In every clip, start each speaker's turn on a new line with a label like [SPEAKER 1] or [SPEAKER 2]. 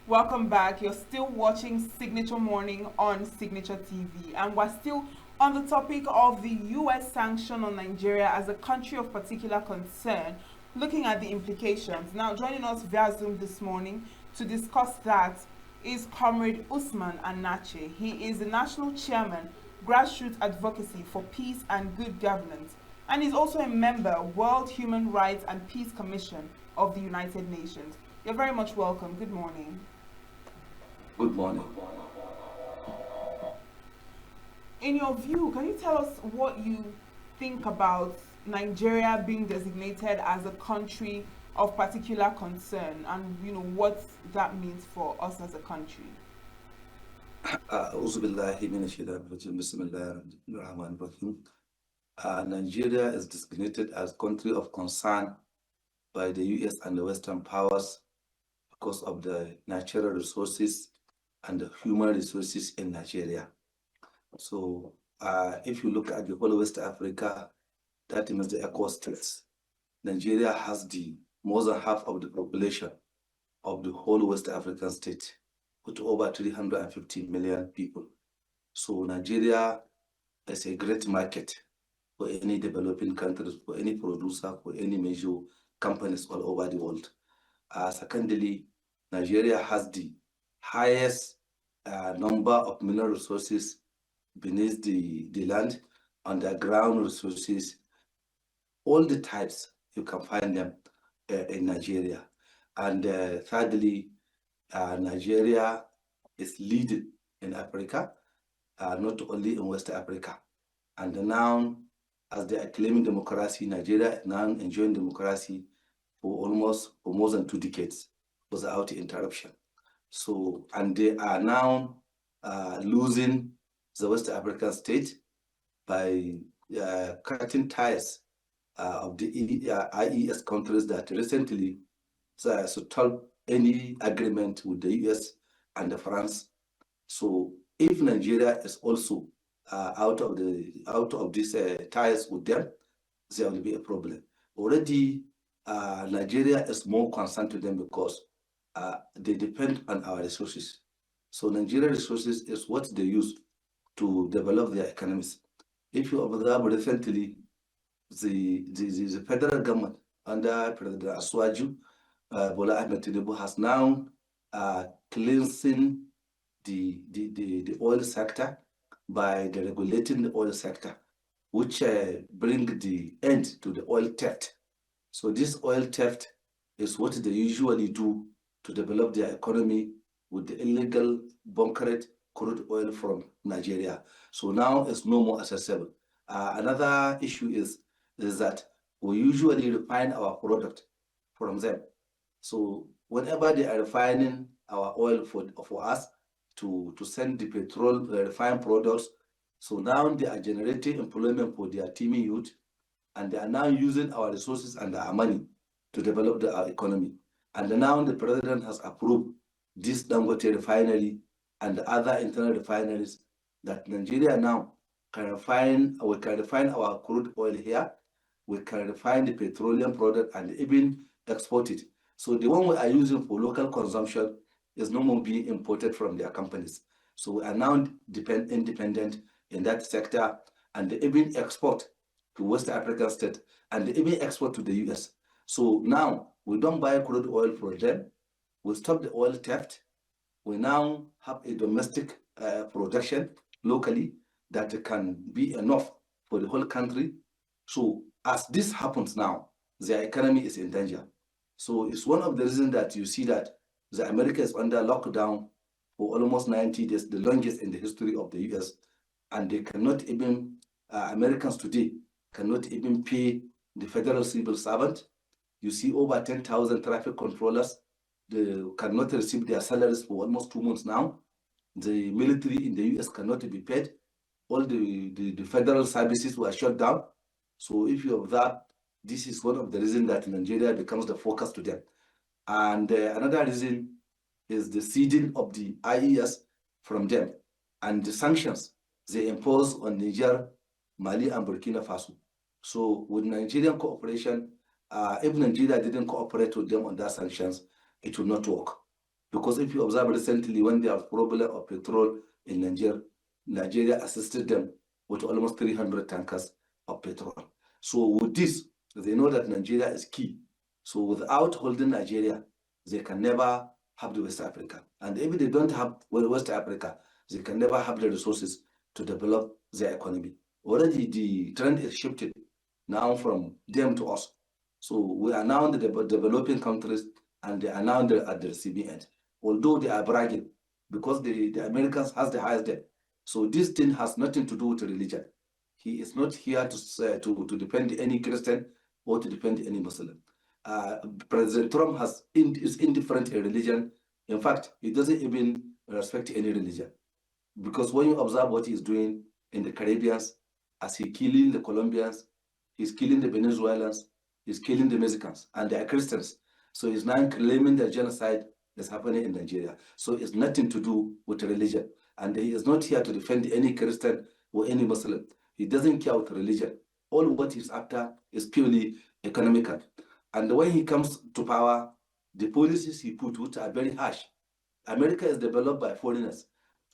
[SPEAKER 1] Welcome back. You're still watching Signature Morning on Signature TV, and we're still on the topic of the US sanction on Nigeria as a country of particular concern, looking at the implications. Now, joining us via Zoom this morning to discuss that is Comrade Usman Anache. He is the national chairman, Grassroots Advocacy for Peace and Good Governance, and is also a member, World Human Rights and Peace Commission of the United Nations. You're very much welcome. Good morning.
[SPEAKER 2] Good morning.
[SPEAKER 1] In your view, can you tell us what you think about Nigeria being designated as a country of particular concern, and what that means for us as a country?
[SPEAKER 2] أعوذ بالله من الشيطان الرجيم بسم الله الرحمن الرحيم. Nigeria is designated as country of concern by the US and the Western powers because of the natural resources and the human resources in Nigeria. So if you look at the whole West Africa, that means the eco states. Nigeria has the more than half of the population of the whole West African state, with over 350 million people. So Nigeria is a great market for any developing countries, for any producer, for any major companies all over the world. Secondly, Nigeria has the highest number of mineral resources beneath the land, underground resources, all the types, you can find them in Nigeria. And thirdly, Nigeria is leading in Africa, not only in West Africa. And now, as they are claiming democracy, Nigeria is now enjoying democracy for more than 2 decades without interruption. So, and they are now losing the West African state by cutting ties of the IES countries that recently stalled any agreement with the US and France. So if Nigeria is also out of these ties with them, there will be a problem. Already, Nigeria is more concerned to them because they depend on our resources. So Nigeria resources is what they use to develop their economies. If you observe recently, the federal government under President Aswaju, Bola Ahmed Tinubu has now cleansing the oil sector by deregulating the oil sector, which bring the end to the oil theft. So this oil theft is what they usually do to develop their economy with the illegal bunkered crude oil from Nigeria. So now it's no more accessible. Another issue is that we usually refine our product from them. So whenever they are refining our oil for us to send the petrol refined products, so now they are generating employment for their teeming youth, and they are now using our resources and our money to develop our economy. And now the president has approved this Dangote refinery and the other internal refineries that Nigeria now can refine. We can refine our crude oil here. We can refine the petroleum product and even export it. So the one we are using for local consumption is no more being imported from their companies. So we are now independent in that sector, and they even export to West African state, and they even export to the US. So now we don't buy crude oil from them. We stop the oil theft. We now have a domestic production locally that can be enough for the whole country. So as this happens now, their economy is in danger. So it's one of the reasons that you see that the America is under lockdown for almost 90 days, the longest in the history of the US, and they cannot even, Americans today cannot even pay the federal civil servant. You see over 10,000 traffic controllers, they cannot receive their salaries for almost 2 months now. The military in the US cannot be paid. All the federal services were shut down. So if you observe, this is one of the reasons that Nigeria becomes the focus to them. And another reason is the ceding of the IES from them and the sanctions they impose on Niger, Mali, and Burkina Faso. So with Nigerian cooperation, if Nigeria didn't cooperate with them on that sanctions, it will not work. Because if you observe recently, when there was problem of petrol in Nigeria, Nigeria assisted them with almost 300 tankers of petrol. So with this, they know that Nigeria is key. So without holding Nigeria, they can never have the West Africa. And if they don't have West Africa, they can never have the resources to develop their economy. Already the trend is shifted now from them to us. So we are now the developing countries and they are now at the receiving end. Although they are bragging because the Americans has the highest debt. So this thing has nothing to do with religion. He is not here to defend any Christian or to defend any Muslim. President Trump is indifferent in religion. In fact, he doesn't even respect any religion. Because when you observe what he's doing in the Caribbean, as he's killing the Colombians, he's killing the Venezuelans, he's killing the Mexicans, and they are Christians. So he's now claiming that genocide is happening in Nigeria. So it's nothing to do with religion. And he is not here to defend any Christian or any Muslim. He doesn't care about religion. All what he's after is purely economical. And when he comes to power, the policies he put, which are very harsh. America is developed by foreigners,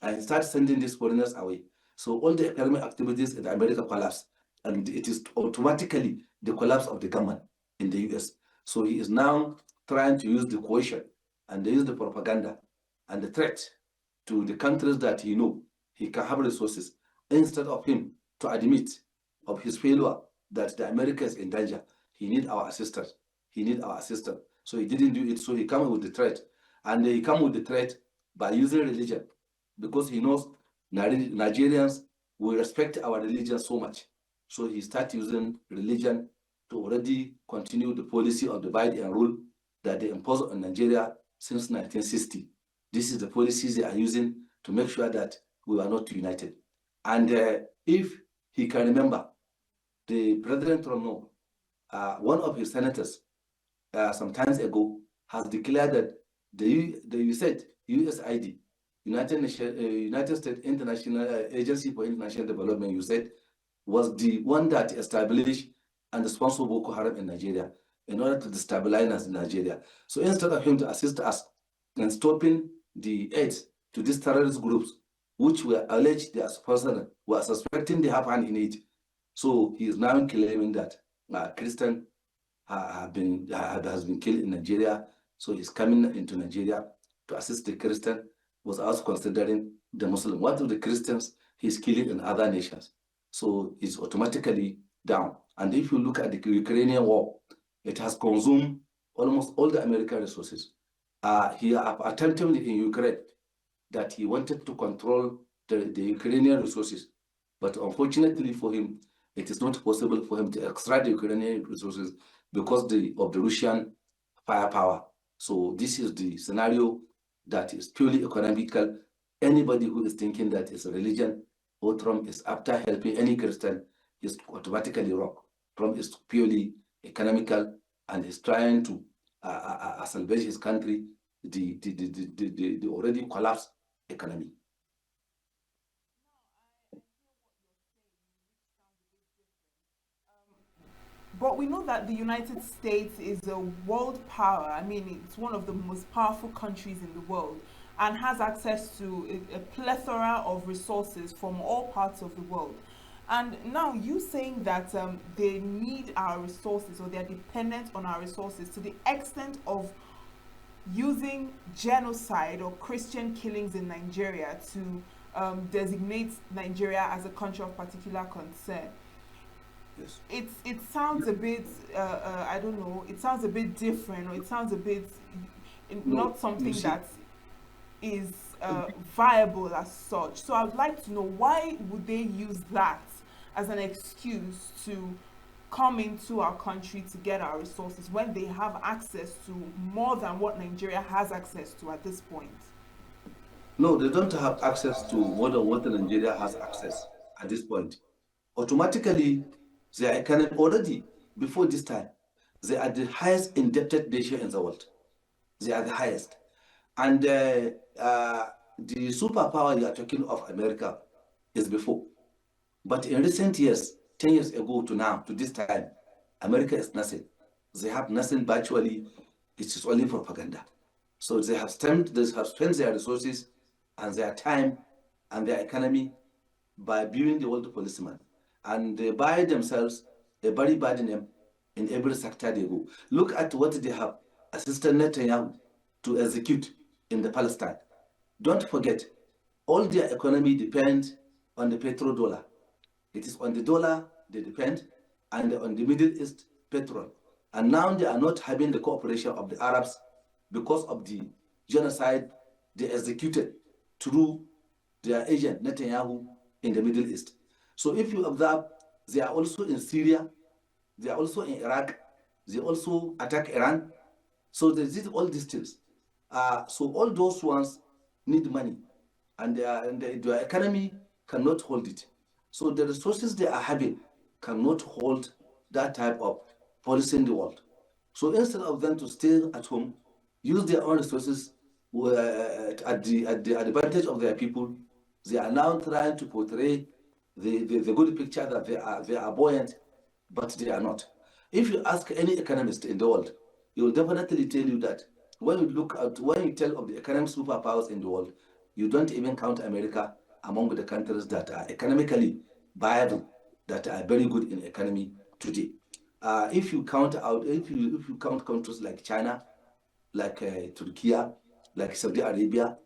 [SPEAKER 2] and he starts sending these foreigners away. So all the economic activities in America collapse, and it is automatically the collapse of the government in the US. So he is now trying to use the coercion and they use the propaganda and the threat to the countries that he know he can have resources, instead of him to admit of his failure that the America is in danger. He need our assistance. He need our assistance. So he didn't do it. So he come with the threat, and he come with the threat by using religion, because he knows Nigerians will respect our religion so much. So he start using religion to already continue the policy of divide and rule that they imposed on Nigeria since 1960. This is the policies they are using to make sure that we are not united. And if he can remember, the President Trump, one of his senators, some times ago, has declared that the USAID, USID, United States International Agency for International Development, USAID, was the one that established and sponsored Boko Haram in Nigeria in order to destabilize us in Nigeria. So instead of him to assist us in stopping the aid to these terrorist groups, which were alleged they are sponsoring, were suspecting they have hand in it, so he is now claiming that Christian has been killed in Nigeria. So he's coming into Nigeria to assist the Christian without considering the Muslim. What of the Christians he's killing in other nations? So he's automatically down. And if you look at the Ukrainian war, it has consumed almost all the American resources. He attempted in Ukraine that he wanted to control the Ukrainian resources. But unfortunately for him, it is not possible for him to extract the Ukrainian resources because of the Russian firepower. So this is the scenario that is purely economical. Anybody who is thinking that it's a religion or Trump is after helping any Christian is automatically wrong. Trump is purely economical and is trying to salvage his country, the already collapsed economy.
[SPEAKER 1] But we know that the United States is a world power. I mean, it's one of the most powerful countries in the world and has access to a plethora of resources from all parts of the world. And now you saying that they need our resources, or they're dependent on our resources to the extent of using genocide or Christian killings in Nigeria to designate Nigeria as a country of particular concern.
[SPEAKER 2] Yes.
[SPEAKER 1] It sounds a bit I don't know. It sounds a bit different, or it sounds a bit not something that is viable as such. So I would like to know, why would they use that as an excuse to come into our country to get our resources when they have access to more than what Nigeria has access to at this point?
[SPEAKER 2] No, they don't have access to more than what Nigeria has access at this point. Automatically, they can already, before this time, they are the highest indebted nation in the world. They are the highest. And the superpower you are talking of, America, is before. But in recent years, 10 years ago to now, to this time, America is nothing. They have nothing virtually. It is only propaganda. So they have spent their resources and their time and their economy by viewing the world policeman. And they buy themselves a very bad name in every sector they go. Look at what they have assisted Netanyahu to execute in the Palestine. Don't forget, all their economy depends on the petrodollar. It is on the dollar they depend and on the Middle East petrol. And now they are not having the cooperation of the Arabs because of the genocide they executed through their agent Netanyahu in the Middle East. So if you observe, they are also in Syria, they are also in Iraq, they also attack Iran. So they did all these things. So all those ones need money, and their economy cannot hold it. So the resources they are having cannot hold that type of policy in the world. So instead of them to stay at home, use their own resources at the advantage of their people, they are now trying to portray the good picture that they are buoyant, but they are not. If you ask any economist in the world, he will definitely tell you that when you tell of the economic superpowers in the world, you don't even count America among the countries that are economically viable, that are very good in economy today. If you count countries like China, like Turkey, like Saudi Arabia,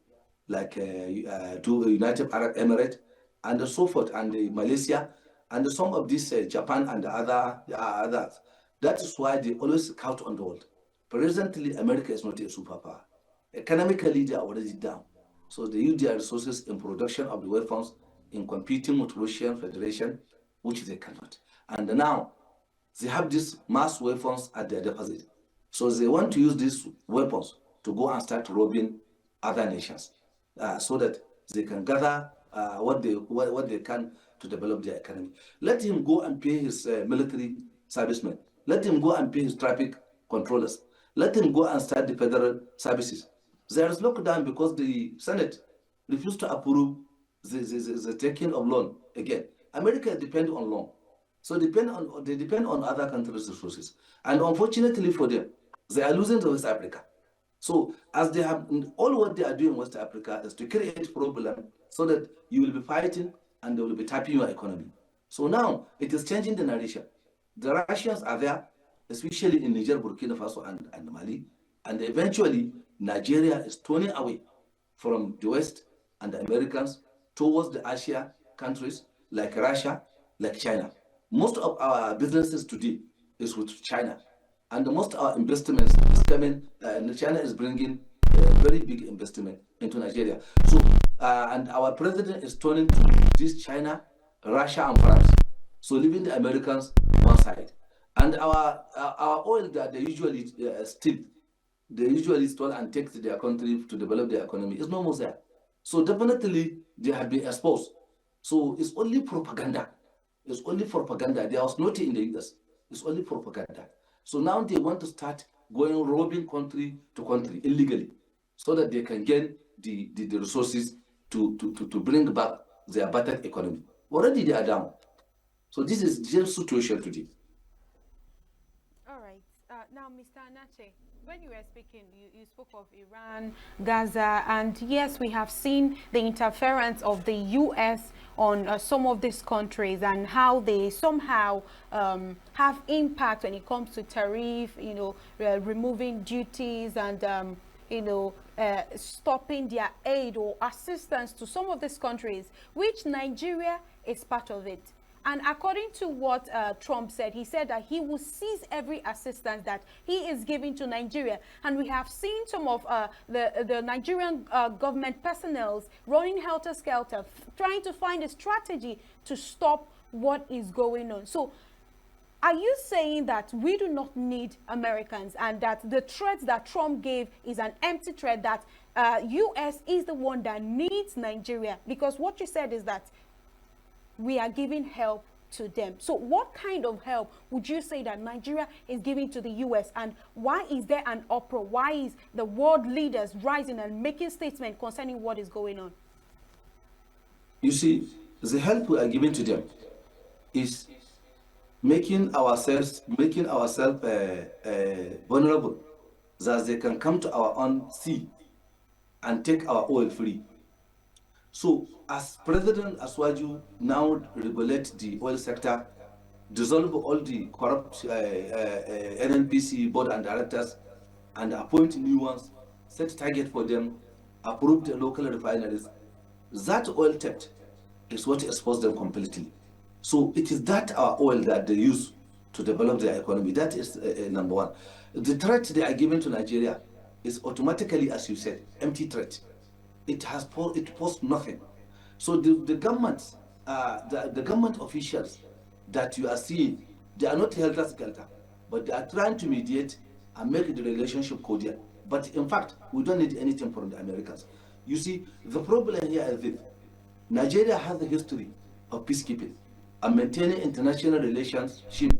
[SPEAKER 2] like United Arab Emirates, and so forth, and Malaysia, and some of these Japan and others. That is why they always count on the world. Presently, America is not a superpower. Economically, they are already down. So they use their resources in production of the weapons, in competing with Russian Federation, which they cannot. And now they have these mass weapons at their deposit. So they want to use these weapons to go and start robbing other nations, so that they can gather what they can to develop their economy. Let him go and pay his military servicemen. Let him go and pay his traffic controllers. Let him go and start the federal services. There is lockdown because the Senate refused to approve the taking of loan again. America depends on loan. So they depend on other countries' resources. And unfortunately for them, they are losing to West Africa. So as they have, all what they are doing in West Africa is to create problem so that you will be fighting and they will be tapping your economy. So now it is changing the narration. The Russians are there, especially in Niger, Burkina Faso, and Mali, and eventually Nigeria is turning away from the West and the Americans towards the Asia countries like Russia, like China. Most of our businesses today is with China, and most of our investments is coming. China is bringing a very big investment into Nigeria. So, and our president is turning to this China, Russia, and France. So, leaving the Americans one side, and our oil that they usually steal, they usually store and take to their country to develop their economy is no more there. So definitely they have been exposed. So it's only propaganda. It's only propaganda. There was nothing in the US. It's only propaganda. So now they want to start going robbing country to country illegally so that they can get the resources to bring back their battered economy. Already they are down. So this is the situation today.
[SPEAKER 1] All right. Now, Mr. Anache, when you were speaking, you spoke of Iran, Gaza, and yes, we have seen the interference of the U.S. on some of these countries and how they somehow have impact when it comes to tariff, removing duties and, stopping their aid or assistance to some of these countries, which Nigeria is part of it. And according to what Trump said, he said that he will seize every assistance that he is giving to Nigeria. And we have seen some of the Nigerian government personnel running helter-skelter, trying to find a strategy to stop what is going on. So are you saying that we do not need Americans and that the threat that Trump gave is an empty threat, that U.S. is the one that needs Nigeria? Because what you said is that we are giving help to them. So what kind of help would you say that Nigeria is giving to the U.S. and why is there an uproar? Why is the world leaders rising and making statements concerning what is going on?
[SPEAKER 2] You see, the help we are giving to them is making ourselves vulnerable. that they can come to our own sea and take our oil free. So as President Aswaju now regulate the oil sector, dissolve all the corrupt NNPC board and directors and appoint new ones, set target for them, approve the local refineries, that oil theft is what exposed them completely. So it is that our oil that they use to develop their economy. That is number one. The threat they are giving to Nigeria is automatically, as you said, empty threat. It posed nothing. So the government, the government officials that you are seeing, they are not helter-skelter, but they are trying to mediate and make the relationship cordial. But in fact, we don't need anything from the Americans. You see, the problem here is this: Nigeria has a history of peacekeeping and maintaining international relationship,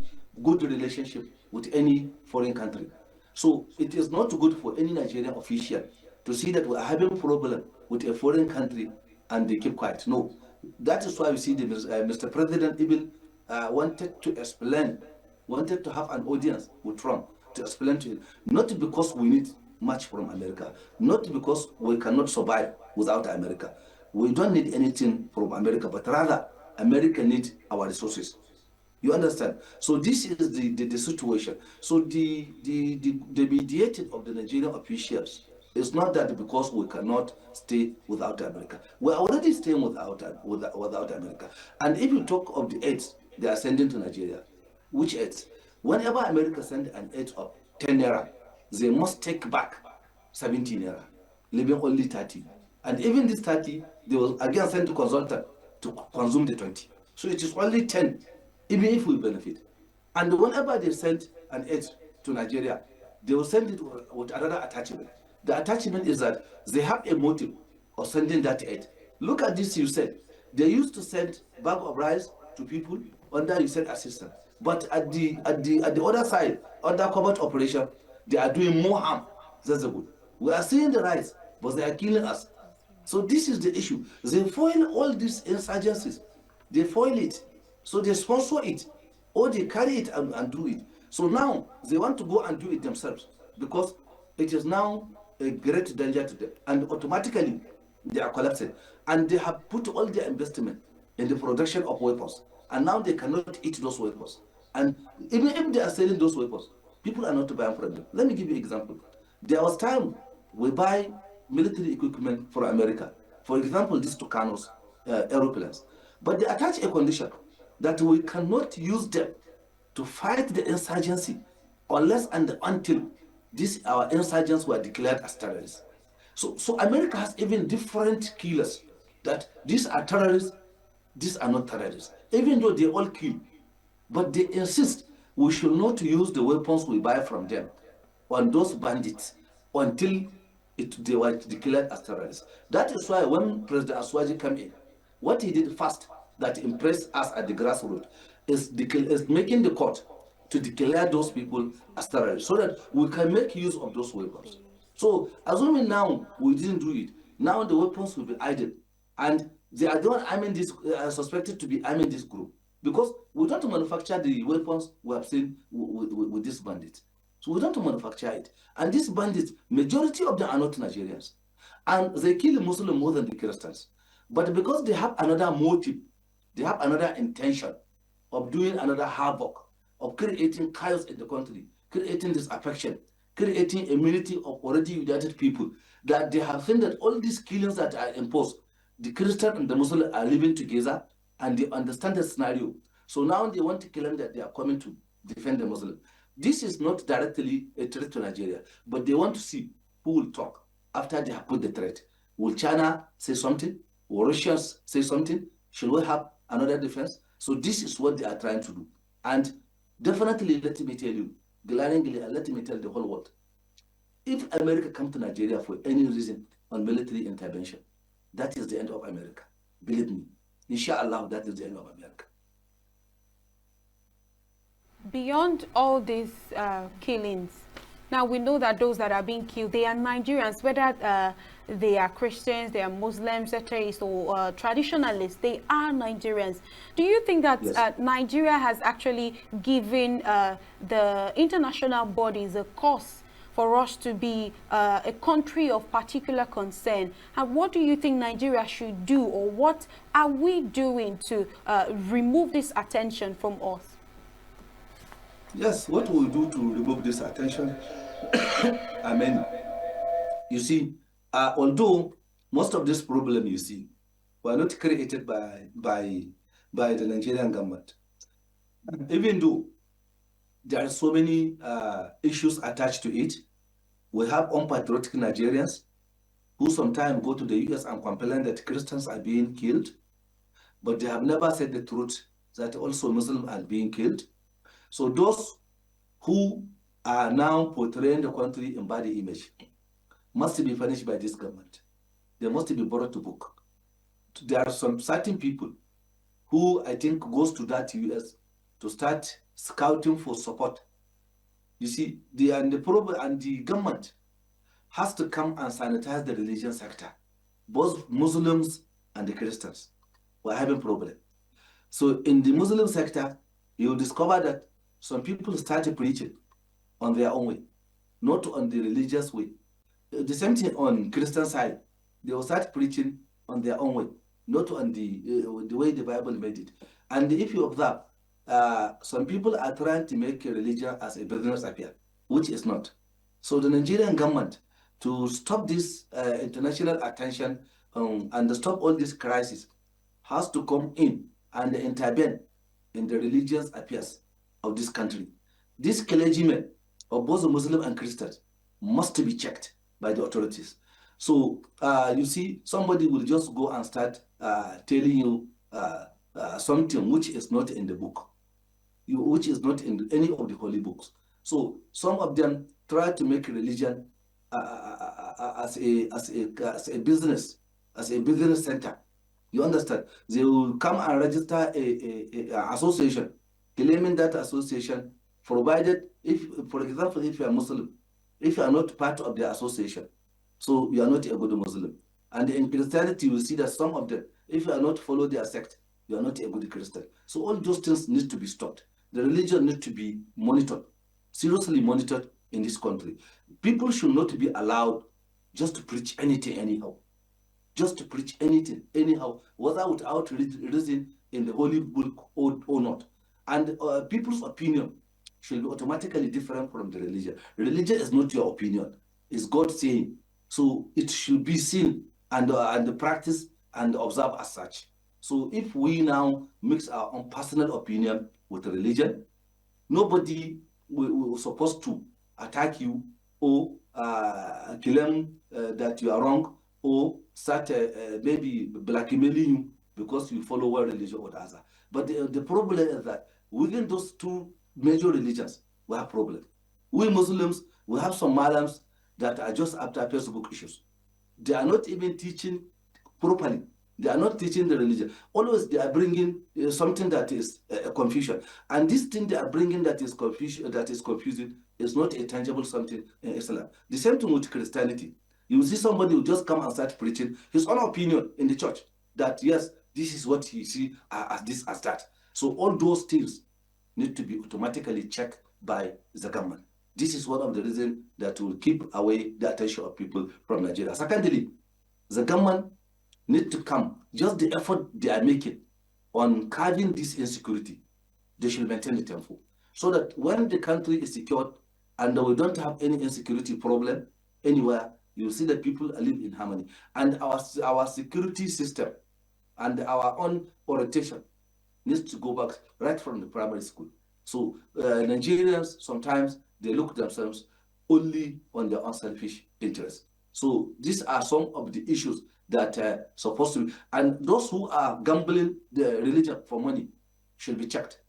[SPEAKER 2] good relationship with any foreign country. So it is not good for any Nigerian official to see that we are having a problem with a foreign country and they keep quiet. No, that is why we see the Mr. President even wanted to explain, wanted to have an audience with Trump to explain to him, not because we need much from America, not because we cannot survive without America. We don't need anything from America, but rather America needs our resources. You understand? So this is the situation. So the mediating of the Nigerian officials is not that because we cannot stay without America. We're already staying without America. And if you talk of the aids they are sending to Nigeria, which aids? Whenever America sends an aid of 10 naira, they must take back 17 naira, leaving only 30. And even this 30, they will again send to consultant to consume the 20. So it is only 10, even if we benefit. And whenever they send an aid to Nigeria, they will send it with another attachment. The attachment is that they have a motive of sending that aid. Look at this, you said. They used to send bag of rice to people under, you said, assistance. But at the other side, under covert operation, they are doing more harm than the good. We are seeing the rice, but they are killing us. So this is the issue. They foil all these insurgencies. They foil it. So they sponsor it, or they carry it and do it. So now they want to go and do it themselves because it is now a great danger to them. And automatically they are collapsing. And they have put all their investment in the production of weapons. And now they cannot eat those weapons. And even if they are selling those weapons, people are not buying from them. Let me give you an example. There was time we buy military equipment for America. For example, these Tucanos aeroplanes. But they attach a condition that we cannot use them to fight the insurgency unless and until our insurgents were declared as terrorists. So America has even different killers that these are terrorists, these are not terrorists, even though they all kill. But they insist we should not use the weapons we buy from them on those bandits until they were declared as terrorists. That is why when President Aswaji came in, what he did first that impressed us at the grassroots is making the court to declare those people as terrorists so that we can make use of those weapons. So assuming now we didn't do it, now the weapons will be idle, and they are the one suspected to be arming this group because we don't manufacture the weapons we have seen with these bandits. So we don't manufacture it, and these bandits, majority of them are not Nigerians, and they kill the Muslims more than the Christians. But because they have another motive, they have another intention of doing another havoc, of creating chaos in the country, creating disaffection, creating immunity of already united people, that they have seen that all these killings that are imposed, the Christian and the Muslim are living together and they understand the scenario. So now they want to claim that they are coming to defend the Muslim. This is not directly a threat to Nigeria, but they want to see who will talk after they have put the threat. Will China say something? Will Russians say something? Should we have another defense? So this is what they are trying to do. And definitely, let me tell you, glaringly, let me tell the whole world, if America comes to Nigeria for any reason on military intervention, that is the end of America. Believe me. Inshallah, that is the end of America.
[SPEAKER 3] Beyond all these killings, now we know that those that are being killed, they are Nigerians, whether they are Christians, they are Muslims, atheists, or traditionalists, they are Nigerians. Do you think that yes, Nigeria has actually given the international bodies a cause for us to be a country of particular concern? And what do you think Nigeria should do, or what are we doing to remove this attention from us?
[SPEAKER 2] Yes, what we do to remove this attention, I mean, you see, although most of this problem you see were not created by the Nigerian government, even though there are so many issues attached to it, we have unpatriotic Nigerians who sometimes go to the US and complain that Christians are being killed, but they have never said the truth that also Muslims are being killed. So those who are now portraying the country in bad image must be punished by this government. They must be brought to book. There are some certain people who I think goes to that US to start scouting for support. You see, the problem, and the government has to come and sanitize the religion sector. Both Muslims and the Christians were having problem. So in the Muslim sector, you discover that some people started preaching on their own way, not on the religious way. The same thing on Christian side. They will start preaching on their own way, not on the way the Bible made it. And if you observe, some people are trying to make a religion as a business affair, which is not. So the Nigerian government, to stop this international attention and stop all this crisis, has to come in and intervene in the religious affairs of this country. These clergymen of both Muslim and Christians must be checked by the authorities. So you see, somebody will just go and start telling you something which is not in the book, which is not in any of the holy books. So some of them try to make religion as a business center. You understand? They will come and register a association, claiming that association, provided if, for example, if you are Muslim, if you are not part of the association, so you are not a good Muslim. And in Christianity, you will see that some of them, if you are not follow their sect, you are not a good Christian. So all those things need to be stopped. The religion needs to be monitored, seriously monitored in this country. People should not be allowed just to preach anything anyhow. Just to preach anything anyhow, whether without reason in the holy book or not. And people's opinion should be automatically different from the religion. Religion is not your opinion, it's God saying. So it should be seen and practiced and observed as such. So if we now mix our own personal opinion with religion, nobody will supposed to attack you or claim that you are wrong, or start maybe blackmailing you because you follow one religion or the other. But the problem is that within those two major religions, we have problems. We Muslims, we have some Malams that are just after Facebook issues. They are not even teaching properly. They are not teaching the religion. Always they are bringing something that is confusion. And this thing they are bringing that is confusing is not a tangible something in Islam. The same thing with Christianity. You will see somebody who just come and start preaching his own opinion in the church that yes, this is what he see as this, as that. So all those things need to be automatically checked by the government. This is one of the reasons that will keep away the attention of people from Nigeria. Secondly, the government need to come, just the effort they are making on curbing this insecurity, they should maintain the tempo. So that when the country is secured and we don't have any insecurity problem anywhere, you see that people live in harmony. And our security system and our own orientation needs to go back right from the primary school. So Nigerians, sometimes they look themselves only on their own selfish interests. So these are some of the issues that are supposed to be, and those who are gambling the religion for money should be checked.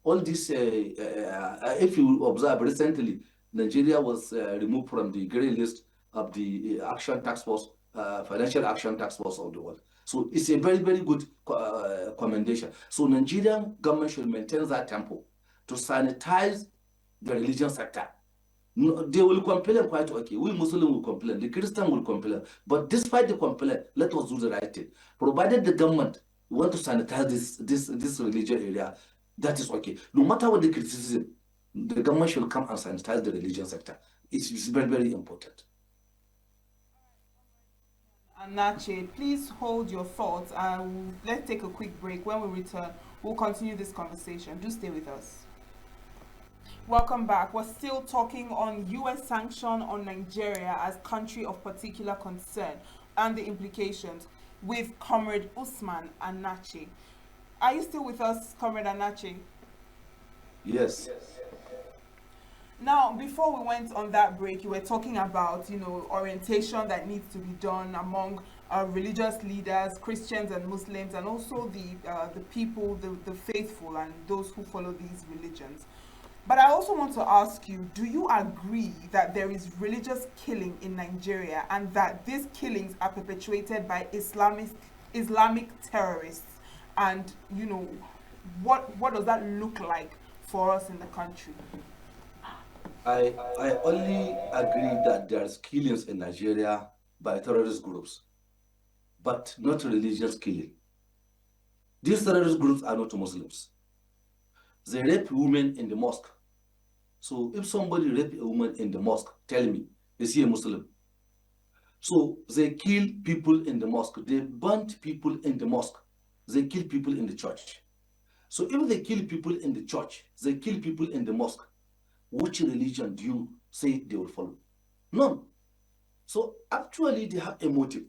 [SPEAKER 2] All this, if you observe recently, Nigeria was removed from the grey list of the Action Task Force, Financial Action Task Force of the world. So it's a very, very good commendation. So Nigerian government should maintain that tempo to sanitize the religion sector. No, they will complain quite okay. We Muslims will complain, the Christian will complain. But despite the complaint, let us do the right thing. Provided the government want to sanitize this religion area, that is okay. No matter what the criticism, the government should come and sanitize the religion sector. It's very, very important.
[SPEAKER 1] Anache, please hold your thoughts and let's take a quick break. When we return, we'll continue this conversation. Do stay with us. Welcome back. We're still talking on US sanction on Nigeria as country of particular concern and the implications with Comrade Usman Anache. Are you still with us, Comrade Anache?
[SPEAKER 2] Yes.
[SPEAKER 1] Now, before we went on that break, you were talking about, orientation that needs to be done among religious leaders, Christians and Muslims, and also the people, the faithful, and those who follow these religions. But I also want to ask you, do you agree that there is religious killing in Nigeria and that these killings are perpetuated by Islamic terrorists? And, what does that look like for us in the country?
[SPEAKER 2] I only agree that there's killings in Nigeria by terrorist groups, but not religious killing. These terrorist groups are not Muslims. They rape women in the mosque. So if somebody rape a woman in the mosque, tell me, is he a Muslim? So they kill people in the mosque. They burn people in the mosque. They kill people in the church. So if they kill people in the church, they kill people in the mosque, which religion do you say they will follow? None. So actually they have a motive.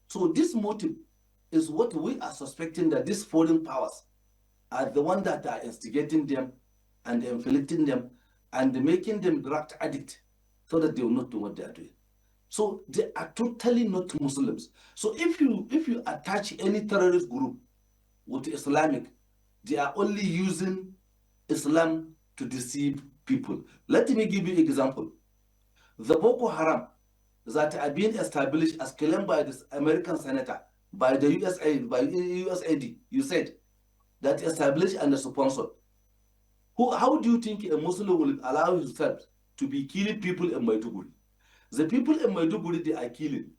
[SPEAKER 2] So this motive is what we are suspecting, that these foreign powers are the ones that are instigating them and inflicting them and making them drug addict so that they will not do what they are doing. So they are totally not Muslims. So if you attach any terrorist group with Islamic, they are only using Islam to deceive people. Let me give you an example. The Boko Haram that are being established as claimed by this American senator, by the USAID, you said, that established and sponsored. How do you think a Muslim will allow himself to be killing people in Maiduguri? The people in Maiduguri they are killing,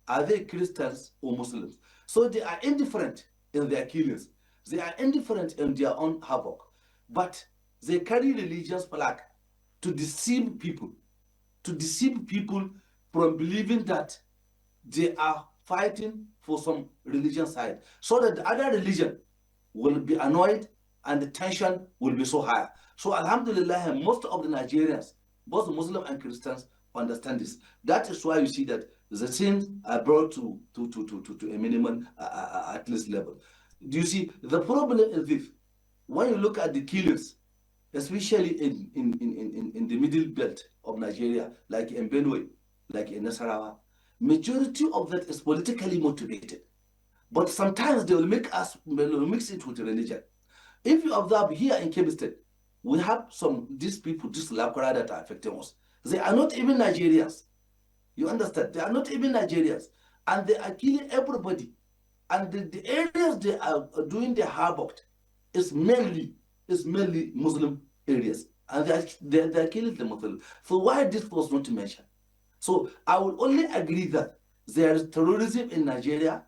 [SPEAKER 2] are they Christians or Muslims? So they are indifferent in their killings. They are indifferent in their own havoc. But they carry religious flag to deceive people from believing that they are fighting for some religion side, so that the other religion will be annoyed and the tension will be so high. So alhamdulillah, most of the Nigerians, both Muslim and Christians, understand this. That is why you see that the sins are brought to a minimum at least level. Do you see, the problem is this: when you look at the killings, especially in the middle belt of Nigeria, like in Benue, like in Nasarawa, majority of that is politically motivated. But sometimes they will mix it with religion. If you observe here in Kebbi State, we have these people, these Lakura that are affecting us. They are not even Nigerians. You understand? They are not even Nigerians. And they are killing everybody. And the areas they are doing the havoc is mainly Muslim areas. And they are killing the Muslims. So why this was not mentioned? So I will only agree that there is terrorism in Nigeria,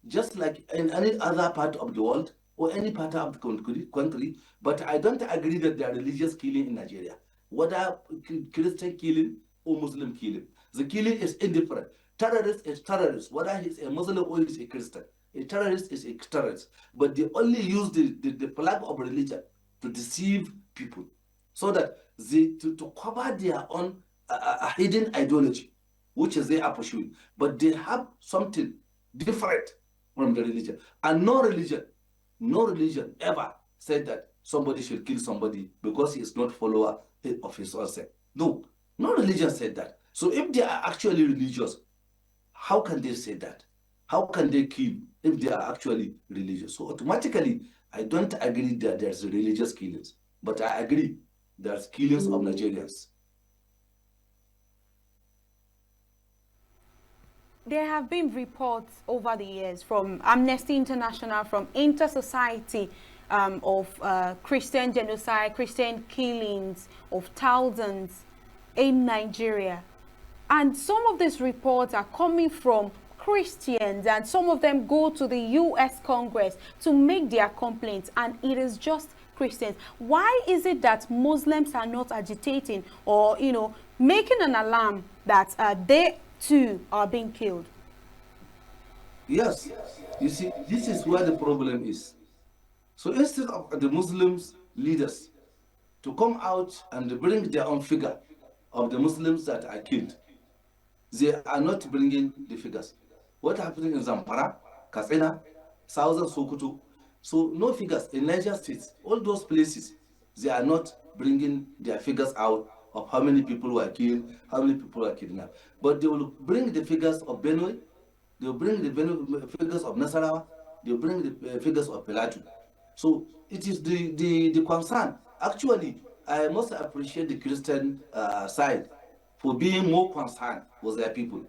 [SPEAKER 2] just like in any other part of the world or any part of the country, but I don't agree that there are religious killing in Nigeria, whether Christian killing or Muslim killing. The killing is indifferent. Terrorist is terrorist, whether he's a Muslim or he's a Christian. A terrorist is a terrorist, but they only use the flag of religion to deceive people, so that to cover their own hidden ideology, which is they are pursuing, but they have something different from the religion. And no religion ever said that somebody should kill somebody because he is not follower of his own sect. No religion said that. So if they are actually religious, how can they say that? How can they kill if they are actually religious? So automatically, I don't agree that there's religious killings, but I agree there's killings of Nigerians.
[SPEAKER 3] There have been reports over the years from Amnesty International, from Inter-Society of Christian genocide, Christian killings of thousands in Nigeria. And some of these reports are coming from Christians, and some of them go to the US Congress to make their complaints, and it is just Christians. Why is it that Muslims are not agitating or, making an alarm that they too are being killed?
[SPEAKER 2] Yes, you see, this is where the problem is. So instead of the Muslims leaders to come out and bring their own figure of the Muslims that are killed, they are not bringing the figures. What happening in Zamfara, Katsina, Southern Sokoto? So no figures in Niger states, all those places, they are not bringing their figures out of how many people were killed, how many people were kidnapped. But they will bring the figures of Benue, they will bring the figures of Nasarawa, they will bring the figures of Plateau. So it is the concern. Actually, I must appreciate the Christian side for being more concerned with their people.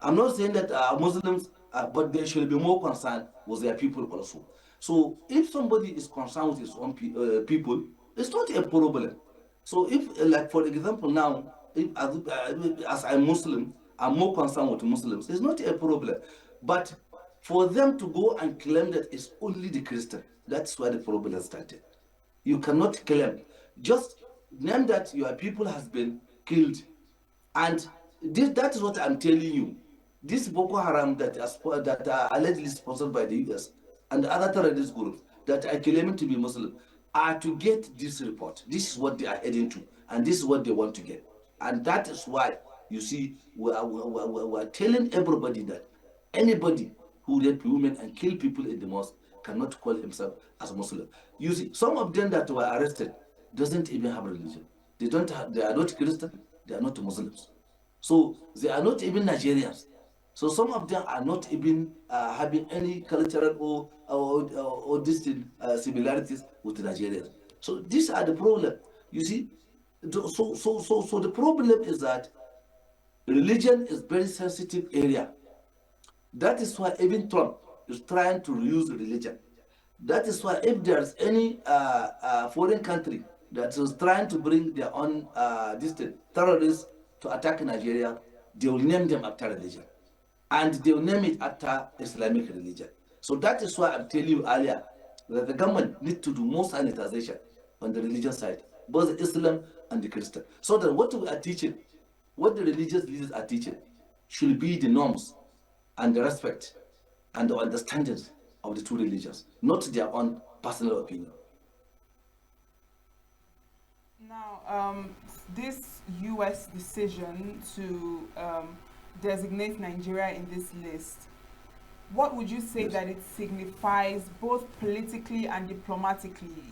[SPEAKER 2] I'm not saying that Muslims, but they should be more concerned with their people also. So if somebody is concerned with his own people, it's not a problem. So if, like for example, now, if, as I'm Muslim, I'm more concerned with Muslims, it's not a problem. But for them to go and claim that it's only the Christian, that's where the problem started. You cannot claim. Just name that your people has been killed. And that is what I'm telling you. This Boko Haram that are allegedly sponsored by the US and other terrorist groups that are claiming to be Muslim are to get this report. This is what they are heading to, and this is what they want to get. And that is why, you see, we are telling everybody that anybody who rape women and kill people in the mosque cannot call himself as Muslim. You see, some of them that were arrested doesn't even have religion. They are not Christian, they are not Muslims. So they are not even Nigerians. So some of them are not even having any cultural or distinct similarities with Nigerians. So these are the problem. You see, so the problem is that religion is very sensitive area. That is why even Trump is trying to use religion. That is why if there's any foreign country that is trying to bring their own distant terrorists to attack Nigeria, they will name them after religion. And they will name it after Islamic religion. So that is why I'm telling you earlier that the government needs to do more sanitization on the religion side, both the Islam and the Christian. So that what we are teaching, what the religious leaders are teaching, should be the norms and the respect and the understandings of the two religions, not their own personal opinion.
[SPEAKER 1] Now, this U.S. decision to designate Nigeria in this list, what would you say that it signifies both politically and diplomatically,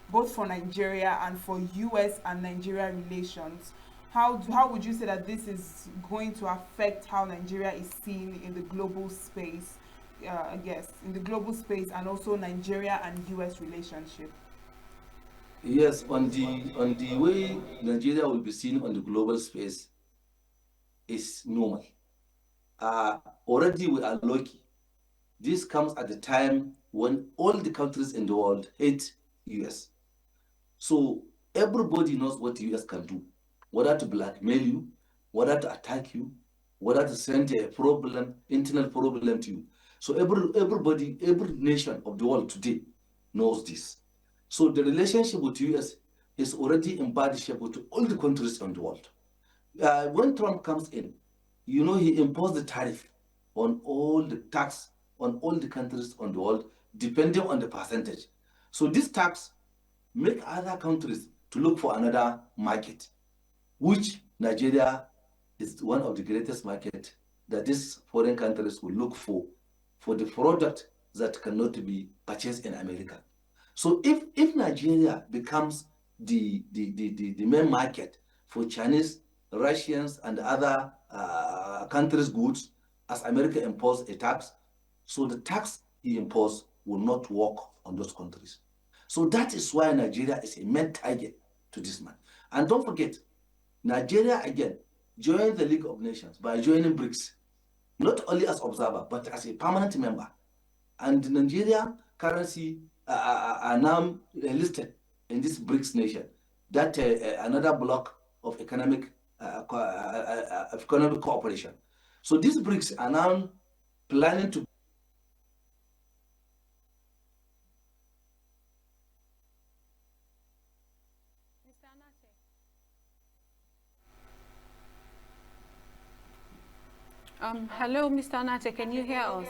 [SPEAKER 1] both for Nigeria and for U.S. and Nigeria relations? How would you say that this is going to affect how Nigeria is seen in the global space, in the global space, and also Nigeria and U.S. relationship?
[SPEAKER 2] Yes, on the way Nigeria will be seen on the global space is normal. Already we are lucky. This comes at the time when all the countries in the world hate US. So everybody knows what the US can do, whether to blackmail you, whether to attack you, whether to send a internal problem to you. So everybody, every nation of the world today knows this. So the relationship with US is already in bad shape with all the countries in the world. When Trump comes in, he imposed the tariff on all the tax on all the countries on the world, depending on the percentage. So this tax make other countries to look for another market, which Nigeria is one of the greatest market that these foreign countries will look for the product that cannot be purchased in America. So if Nigeria becomes the main market for Chinese, Russians, and other countries' goods, as America imposed a tax, so the tax he imposed will not work on those countries. So that is why Nigeria is a main target to this man. And don't forget, Nigeria again joined the League of Nations by joining BRICS, not only as observer, but as a permanent member. And Nigeria currency are now listed in this BRICS nation. That another block of economic cooperation. So these BRICS are now planning to
[SPEAKER 3] Hello, Mr. Nache, can you hear us?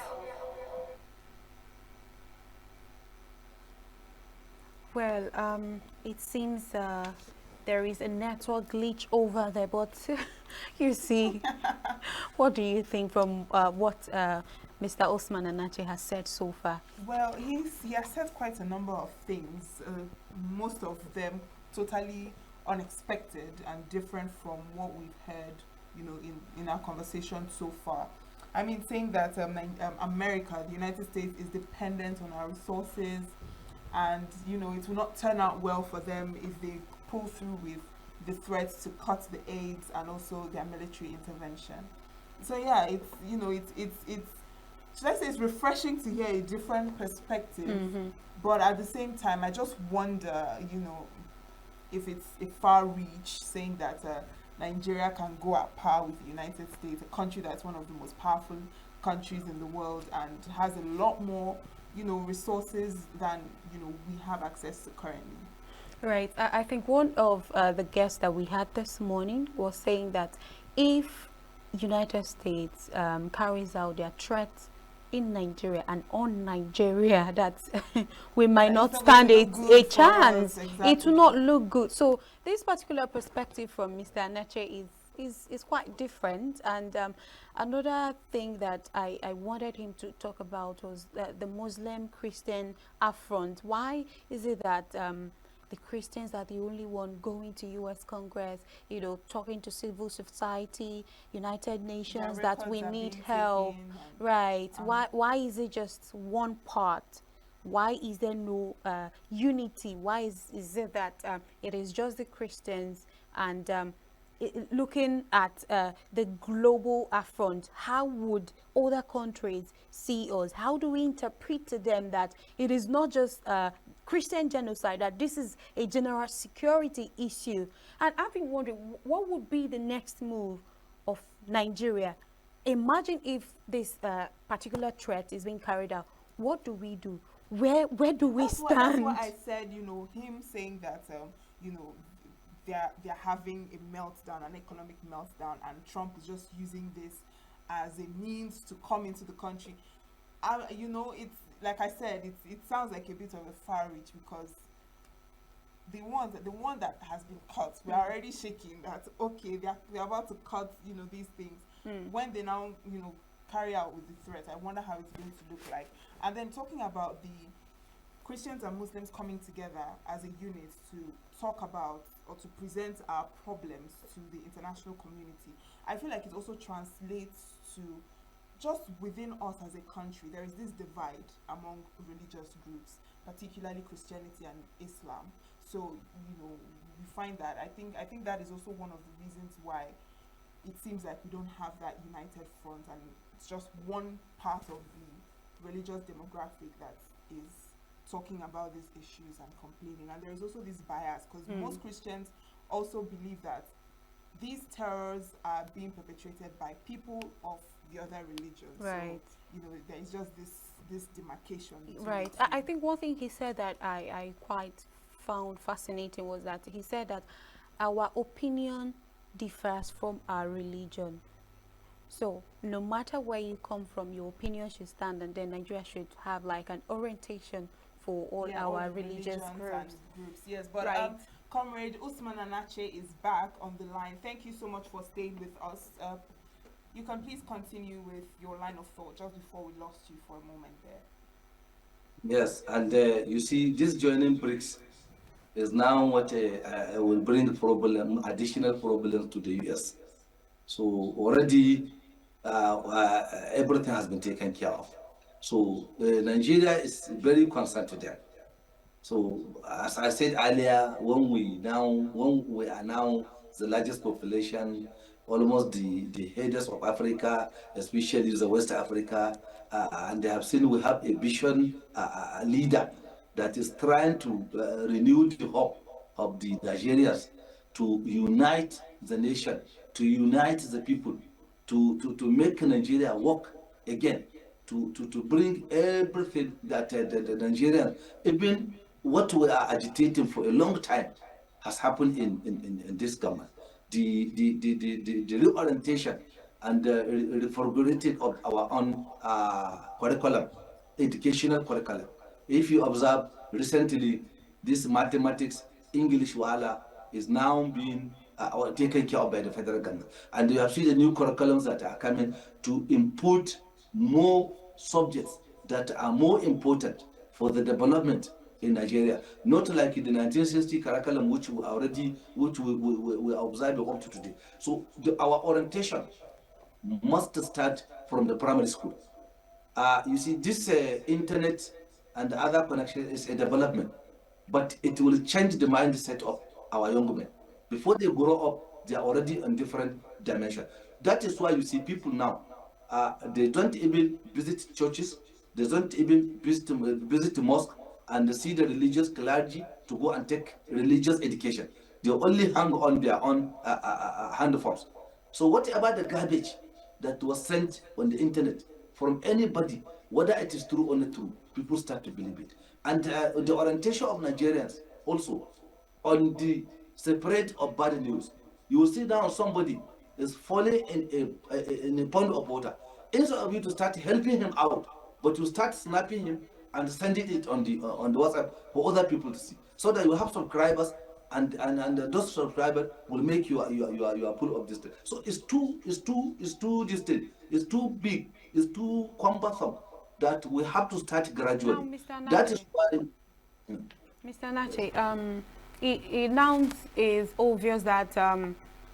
[SPEAKER 3] Well, it seems there is a network glitch over there, but you see, what do you think from what Mr. Osman Anache has said so far?
[SPEAKER 1] Well, he has said quite a number of things, most of them totally unexpected and different from what we've heard, in our conversation so far. I mean, saying that America, the United States, is dependent on our resources, and it will not turn out well for them if they pull through with the threats to cut the aids and also their military intervention. So yeah, it's should I say it's refreshing to hear a different perspective, but at the same time, I just wonder, if it's a far reach saying that Nigeria can go at par with the United States, a country that's one of the most powerful countries in the world and has a lot more, resources than, we have access to currently.
[SPEAKER 3] Right. I think one of the guests that we had this morning was saying that if United States carries out their threats in Nigeria and on Nigeria, that we might not stand a chance.
[SPEAKER 1] Exactly.
[SPEAKER 3] It will not look good. So this particular perspective from Mr. Anache is quite different. And another thing that I wanted him to talk about was the Muslim-Christian affront. Why is it that the Christians are the only one going to U.S. Congress, talking to civil society, United Nations, that we need help, right? Why is it just one part? Why is there no unity? Why is it that it is just the Christians? And looking at the global affront, how would other countries see us? How do we interpret to them that it is not just Christian genocide, that this is a general security issue? And I've been wondering, what would be the next move of Nigeria? Imagine if this particular threat is being carried out. What do we do? Where do we stand?
[SPEAKER 1] That's what I said, him saying that, they're having a meltdown, an economic meltdown, and Trump is just using this as a means to come into the country. It's like I said, it sounds like a bit of a far reach, because the one that has been cut, we're already shaking that okay, they're about to cut these things. When they now carry out with the threat, I wonder how it's going to look like. And then talking about the Christians and Muslims coming together as a unit to talk about or to present our problems to the international community, I feel like it also translates to just within us as a country. There is this divide among religious groups, particularly Christianity and Islam. So we find that I think that is also one of the reasons why it seems like we don't have that united front, and it's just one part of the religious demographic that is talking about these issues and complaining. And there is also this bias, because most Christians also believe that these terrors are being perpetrated by people of the other religions.
[SPEAKER 3] Right.
[SPEAKER 1] So, there is just this demarcation.
[SPEAKER 3] Right. I think one thing he said that I quite found fascinating was that he said that our opinion differs from our religion. So no matter where you come from, your opinion should stand, and then Nigeria should have like an orientation for all our religious groups.
[SPEAKER 1] Yes, but
[SPEAKER 3] right.
[SPEAKER 1] Comrade Usman Anache is back on the line. Thank you so much for staying with us. You can please continue with your line of thought just before we lost you for a moment there.
[SPEAKER 2] Yes, and you see, this joining BRICS is now what will bring additional problems to the US. So already everything has been taken care of. So Nigeria is very concerned to them. So as I said earlier, when we are now the largest population, almost the heads of Africa, especially the West Africa, and they have seen we have a vision leader that is trying to renew the hope of the Nigerians to unite the nation, to unite the people, to make Nigeria work again, to bring everything that the Nigerians, even what we are agitating for a long time, has happened in this government. The reorientation and reformulating of our own curriculum, educational curriculum. If you observe recently, this mathematics, English, wala is now being taken care of by the federal government. And you have seen the new curriculums that are coming to input more subjects that are more important for the development in Nigeria, not like in the 1960 curriculum, which we are observing up to today. So our orientation must start from the primary school. You see, this internet and other connection is a development, but it will change the mindset of our young men. Before they grow up, they are already on different dimension. That is why you see people now, they don't even visit churches, they don't even visit the mosque and see the religious clergy to go and take religious education. They only hang on their own handphones. So what about the garbage that was sent on the internet from anybody, whether it is true or not true? People start to believe it. And the orientation of Nigerians also on the separate of bad news. You will see now somebody is falling in a pond of water. Instead of you to start helping him out, but you start snapping him and sending it on the WhatsApp for other people to see, so that you have subscribers, and those subscribers will make you full of this thing. So it's too distant, it's too big, it's too cumbersome that we have to start gradually.
[SPEAKER 3] Now, Mr.
[SPEAKER 2] That is
[SPEAKER 3] Nache,
[SPEAKER 2] why.
[SPEAKER 3] Mr. Nache, it now is obvious that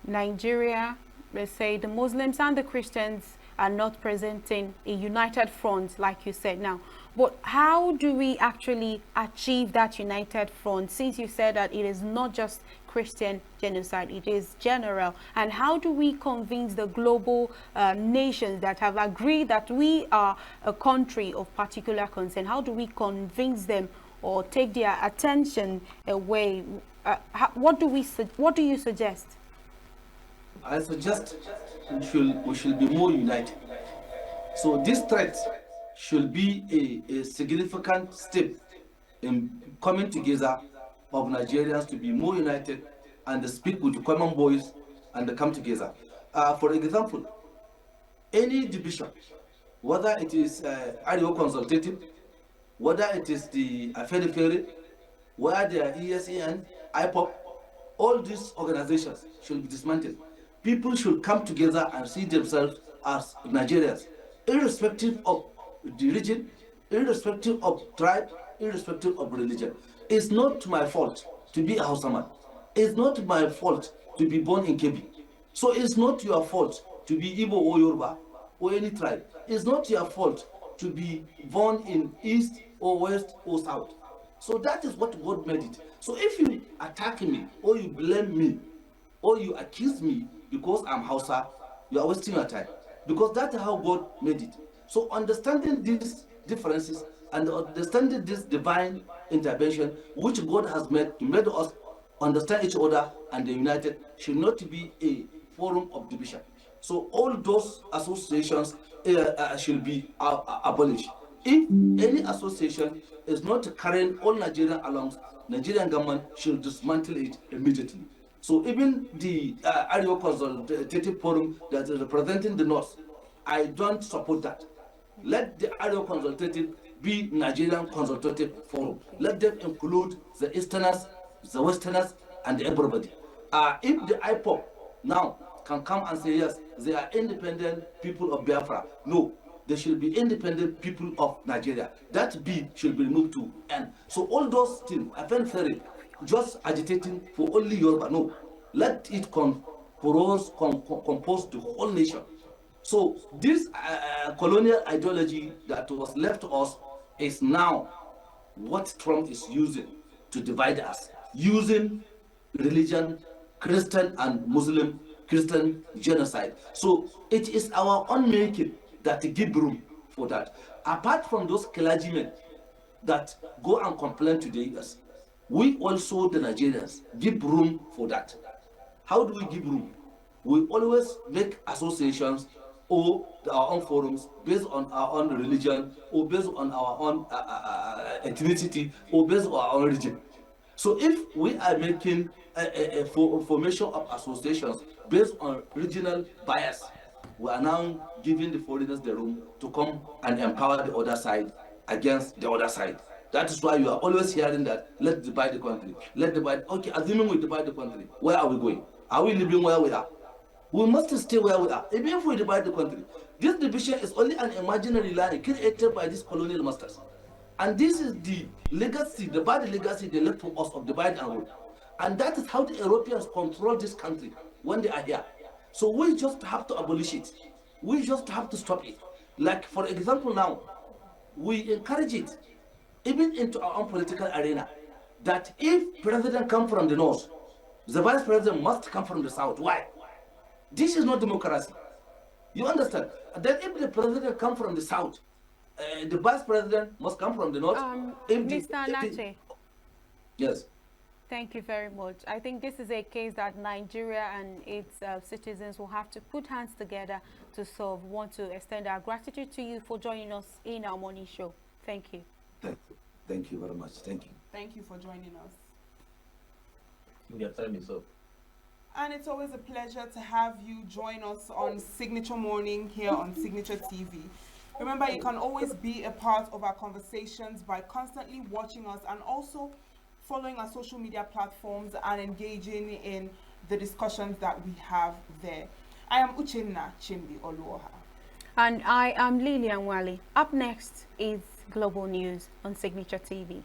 [SPEAKER 3] Nigeria, let's say the Muslims and the Christians are not presenting a united front, like you said now. But how do we actually achieve that united front, since you said that it is not just Christian genocide, it is general? And how do we convince the global nations that have agreed that we are a country of particular concern? How do we convince them or take their attention away? What do you suggest?
[SPEAKER 2] I suggest we should be more united. So this threat should be a significant step in coming together of Nigerians to be more united and speak with common voice and come together. For example, any division, whether it is Arewa Consultative, whether it is the Afenifere, whether they are ESEN, IPOP, all these organizations should be dismantled. People should come together and see themselves as Nigerians, irrespective of the region, irrespective of tribe, irrespective of religion. It's not my fault to be a Hausaman. It's not my fault to be born in Kebbi. So it's not your fault to be Igbo or Yoruba or any tribe. It's not your fault to be born in East or West or South. So that is what God made it. So if you attack me or you blame me or you accuse me because I'm Hausa, you are wasting your time, because that's how God made it. So understanding these differences and understanding this divine intervention which God has made to make us understand each other and the united should not be a forum of division. So all those associations should be abolished. If any association is not carrying all Nigerian along, Nigerian government should dismantle it immediately. So even the Arewa Consultative Forum that is representing the North, I don't support that. Let the Arewa Consultative be Nigerian Consultative Forum. Let them include the Easterners, the Westerners, and everybody. If the IPOP now can come and say, yes, they are independent people of Biafra, no, they should be independent people of Nigeria. That B should be removed to N. So all those things, I find very just agitating for only Yoruba, no. Let it compose the whole nation. So this colonial ideology that was left to us is now what Trump is using to divide us, using religion, Christian and Muslim Christian genocide. So it is our own making that give room for that. Apart from those clergymen that go and complain to the US, we also, the Nigerians, give room for that. How do we give room? We always make associations or our own forums based on our own religion or based on our own ethnicity or based on our own region. So if we are making a formation of associations based on regional bias, we are now giving the foreigners the room to come and empower the other side against the other side. That is why you are always hearing that, let's divide the country. Let's divide. Okay, assuming we divide the country, where are we going? Are we living where we are? We must stay where we are, even if we divide the country. This division is only an imaginary line created by these colonial masters. And this is the legacy, the bad legacy they left for us of divide and rule. And that is how the Europeans control this country when they are here. So we just have to abolish it. We just have to stop it. Like, for example, now, we encourage it, even into our own political arena, that if president comes from the north, the vice president must come from the south. Why? This is not democracy. You understand? That if the president comes from the south, the vice president must come from the north.
[SPEAKER 3] Mr. Anache.
[SPEAKER 2] Yes.
[SPEAKER 3] Thank you very much. I think this is a case that Nigeria and its citizens will have to put hands together to solve. We want to extend our gratitude to you for joining us in our morning show. Thank you.
[SPEAKER 2] Thank you very much. Thank you.
[SPEAKER 1] Thank you for joining us.
[SPEAKER 4] Your time is up.
[SPEAKER 1] And it's always a pleasure to have you join us on Signature Morning here on Signature TV. Remember, you can always be a part of our conversations by constantly watching us and also following our social media platforms and engaging in the discussions that we have there. I am Uchenna Chimbi Oluoha.
[SPEAKER 3] And I am Lilian Wali. Up next is Global News on Signature TV.